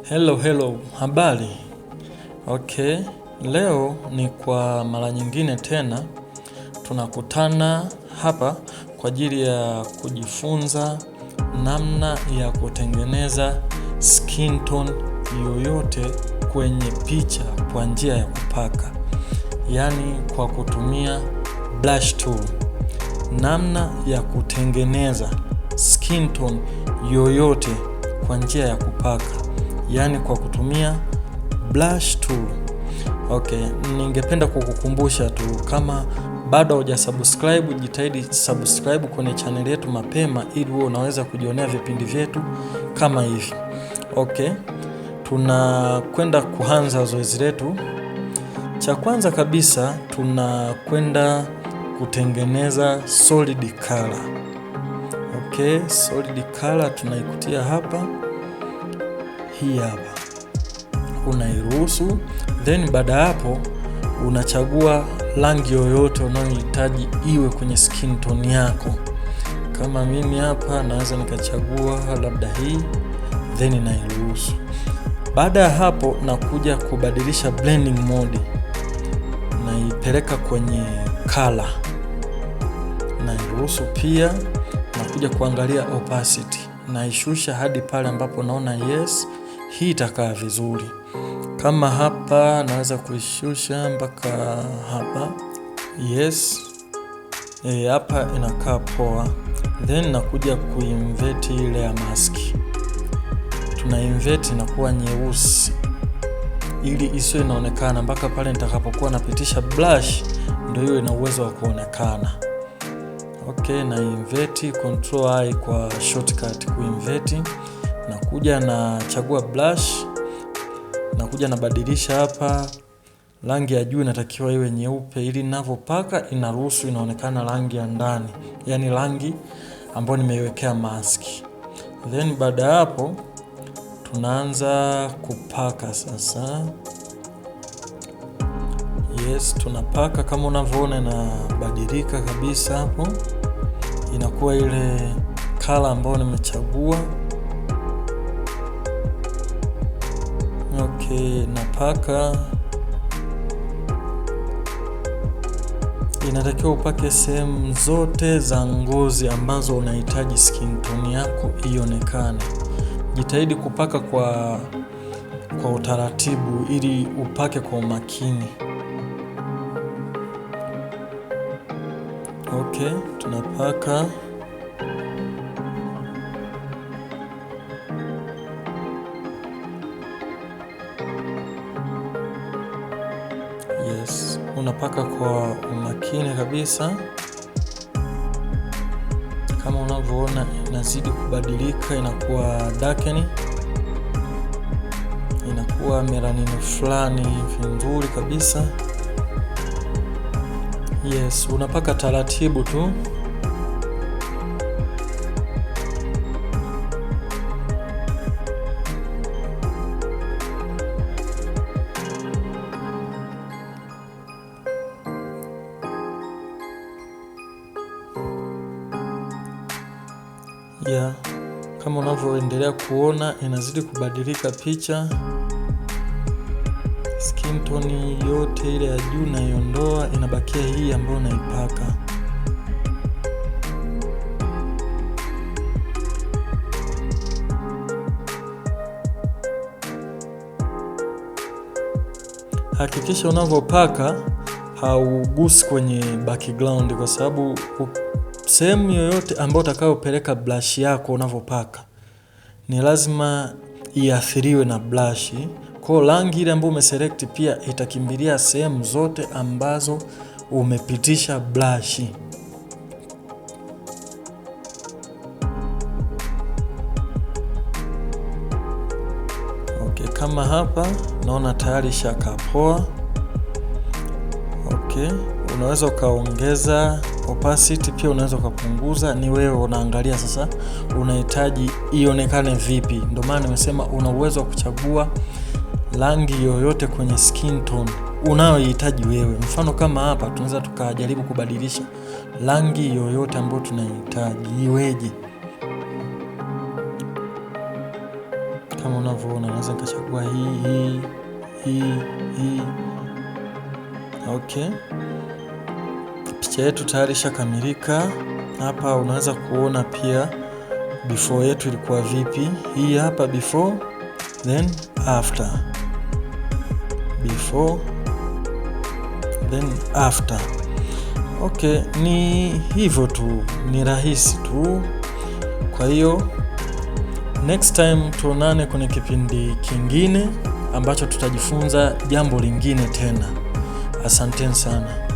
Hello, habari. Okay, leo ni kwa mara nyingine tena tunakutana hapa kwa ajili ya kujifunza namna ya kutengeneza skin tone yoyote kwenye picha kwa njia ya kupaka, yaani kwa kutumia brush tool. Namna ya kutengeneza skin tone yoyote kwa njia ya kupaka, yaani kwa kutumia brush tool. Okay, ningependa kukukumbusha tu, kama bado hujasubscribe, jitahidi subscribe kwenye channel yetu mapema ili wewe unaweza kujionea vipindi vyetu kama hivi. Okay, tunakwenda kuanza zoezi letu. Cha kwanza kabisa tunakwenda kutengeneza solid color. Okay, solid color tunaikutia hapa. Hii hapa unairuhusu, then baada hapo unachagua rangi yoyote unayohitaji iwe kwenye skin tone yako. Kama mimi hapa naweza nikachagua labda hii, then nairuhusu. Baada ya hapo nakuja kubadilisha blending mode, naipeleka kwenye color, nairuhusu pia. Nakuja kuangalia opacity, naishusha hadi pale ambapo naona yes, hii itakaa vizuri. Kama hapa naweza kuishusha mpaka hapa, yes, hapa inakaa poa. Then nakuja kuinvert ile ya mask, tuna invert inakuwa nyeusi ili isiwe inaonekana mpaka pale nitakapokuwa napitisha brush, ndio hiyo ina uwezo wa kuonekana. Okay, na invert, control I kwa shortcut kuinvert. Nakuja na chagua brush, nakuja nabadilisha hapa rangi ya juu inatakiwa iwe nyeupe ili ninavyopaka inaruhusu inaonekana rangi ya ndani, yani rangi ambayo nimeiwekea mask. Then baada ya hapo tunaanza kupaka sasa. Yes, tunapaka kama unavyoona inabadilika kabisa hapo. Inakuwa ile color ambayo nimechagua. Okay, napaka. Inatakiwa upake sehemu zote za ngozi ambazo unahitaji skin tone yako ionekane. Jitahidi kupaka kwa utaratibu ili upake kwa umakini. Okay, tunapaka. Yes, unapaka kwa umakini kabisa. Kama unavyoona inazidi kubadilika, inakuwa darken, inakuwa melanin fulani hivi nzuri kabisa. Yes, unapaka taratibu tu. Yeah, kama unavyoendelea kuona inazidi kubadilika picha. Skin tone yote ile ya juu naiondoa, inabakia hii ambayo naipaka. Hakikisha unavyopaka haugusi kwenye background, kwa sababu sehemu yoyote ambayo utakayopeleka brush yako unavyopaka ni lazima iathiriwe na brush. Kwa rangi ile ambayo umeselect pia itakimbilia sehemu zote ambazo umepitisha brush. Okay, kama hapa naona tayari shaka poa. Okay, unaweza ukaongeza opacity, pia unaweza ukapunguza, ni wewe unaangalia sasa unahitaji ionekane vipi. Ndio maana nimesema una uwezo wa kuchagua rangi yoyote kwenye skin tone unayohitaji wewe. Mfano kama hapa tunaweza tukajaribu kubadilisha rangi yoyote ambayo tunahitaji iweje. Kama kama unavyoona, naweza nikachagua hii. Okay, picha yetu tayari ishakamilika. Hapa unaweza kuona pia before yetu ilikuwa vipi. Hii hapa before then after, before then after. Okay, ni hivyo tu, ni rahisi tu. Kwa hiyo next time tuonane kwenye kipindi kingine ambacho tutajifunza jambo lingine tena. Asanteni sana.